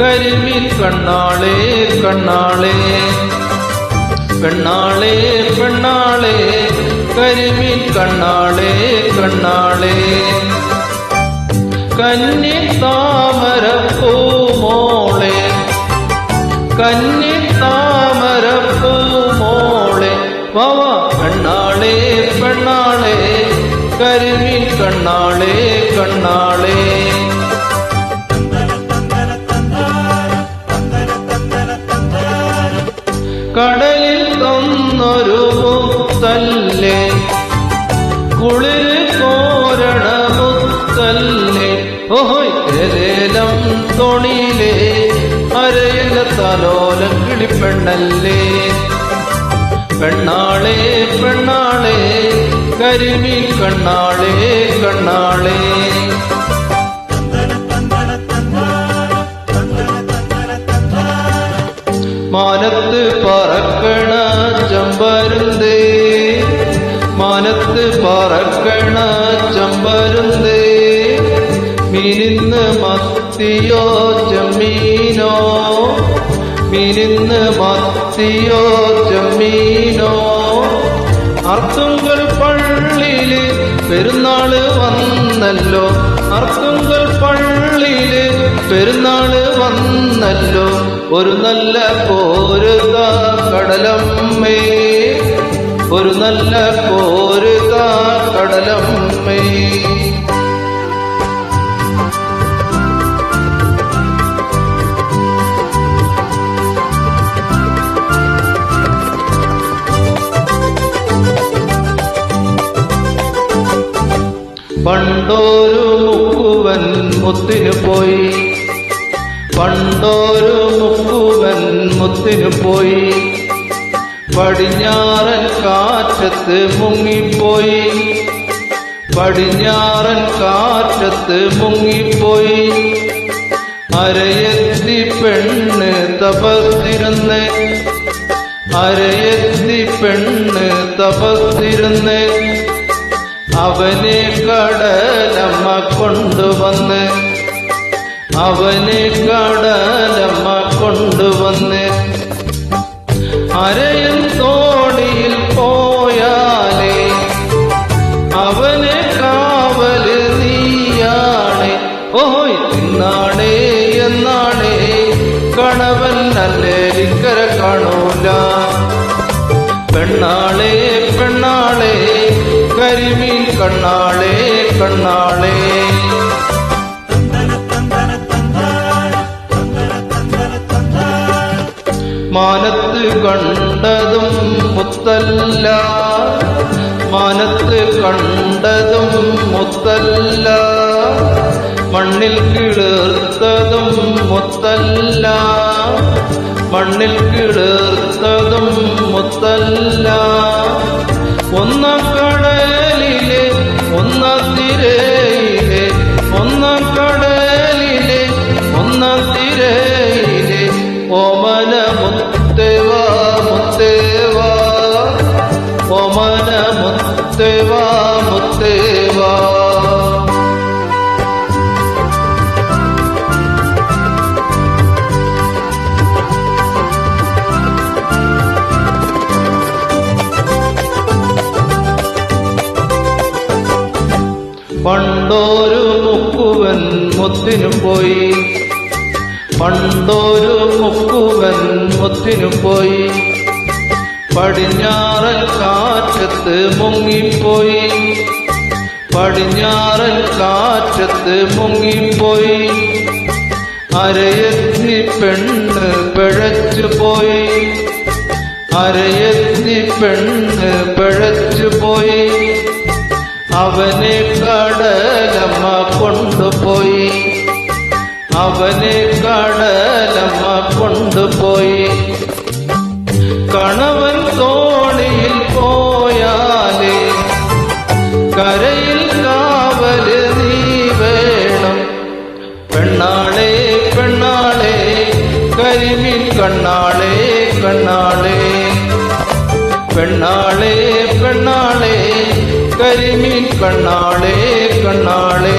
കരിമീൻ കണ്ണാളെ കണ്ണാളെ പെണ്ണാളെ പെണ്ണാളെ കരിമീൻ കണ്ണാളെ കണ്ണാളെ കന്നി താമരപ്പൂമോളെ കന്നി താമരപ്പൂമോളെ വവ പെണ്ണാളെ പെണ്ണാളെ കരിമീൻ കണ്ണാളെ കണ്ണാളെ കടലിൽ തന്നൊരു മുത്തല്ലേ കുളിര് കോരണ മുത്തല്ലേ ഓഹോയ് ഏതേലം തോണിയിലെ അരയില തലോലം കിളിപ്പെണ്ണല്ലേ പെണ്ണാളെ പെണ്ണാളെ കരിമീൻ കണ്ണാളെ കണ്ണാളെ മാനത്ത് പറക്കണ ചെമ്പരുന്തേ മാനത്ത് പറക്കണ ചെമ്പരുന്തേ മീനിന്ന് മത്തിയോ ചെമ്മീനോ മീനിന്ന് മത്തിയോ ചെമ്മീനോ അർത്തുങ്കൽ പള്ളിയില് പെരുന്നാള് വന്നല്ലോ അർത്തുങ്കൽ പള്ളിയില് പെരുന്നാള് വന്നല്ലോ ഒരു നല്ല പോരുക കടലമ്മേ ഒരു നല്ല പോരുക കടലമ്മേ പണ്ടൊരു മുക്കുവൻ മുത്തിനു പോയി പണ്ടൊരു മുക്കുവൻ മുത്തിനു പോയി പടിഞ്ഞാറൻ കാറ്റത്ത് മുങ്ങിപ്പോയി പടിഞ്ഞാറൻ കാറ്റത്ത് മുങ്ങിപ്പോയി അരയെത്തി പെണ്ണ് തപസ്സിരുന്ന് അരയെത്തി പെണ്ണ് തപസ്സിരുന്ന് അവനെ കടലമ്മ കൊണ്ടുവന്ന് അവനെ കടലമ്മ കൊണ്ടുവന്ന് അരയൻ തോണിയിൽ പോയാലേ അവനെ കാവല് നീയാണേ ഓഹോയ് തിന്നാണേ എന്നാണേ കണവൻ നല്ലിക്കര കാണൂല പെണ്ണാളെ പെണ്ണാളെ കരിമീൻ കണ്ണാളെ കണ്ണാളെ മാനത്ത് കണ്ടതും മുത്തല്ല മാനത്ത് കണ്ടതും മുത്തല്ല മണ്ണിൽ കിളിർത്തതും മുത്തല്ല മണ്ണിൽ കിളിർത്തതും മുത്തല്ല ഒന്നാം കടലിലെ ഒന്നാം തിരയിലെ ഒന്നാം കടലിലെ ഒന്നാം തിരയിലെ ഓമന മുത്തേവാ മുത്തേവാ ഓമന മുത്തേവാ മുത്തേവാ പണ്ടൊരു മുക്കുവൻ മുത്തിനു പോയി പണ്ടൊരു മുക്കുവൻ മുത്തിനു പോയി പടിഞ്ഞാറൻ കാറ്റത്ത് മുങ്ങിപ്പോയി പടിഞ്ഞാറൻ കാറ്റത്ത് മുങ്ങിപ്പോയി അരയെത്തി പെണ്ണ് പിഴച്ചുപോയി അരയെത്തി പെണ്ണ് പിഴച്ചുപോയി അവനെ കടലമ്മ കൊണ്ടുപോയി അവനെ കടലമ്മ കൊണ്ടുപോയി കണവൻ തോണിയിൽ പോയാലേ കരയിൽ കാവല് നീ വേണം പെണ്ണാളെ പെണ്ണാളെ കരിമീൻ കണ്ണാളെ കണ്ണാളെ പെണ്ണാളെ പെണ്ണാളെ കരിമീൻ കണ്ണാളെ കണ്ണാളെ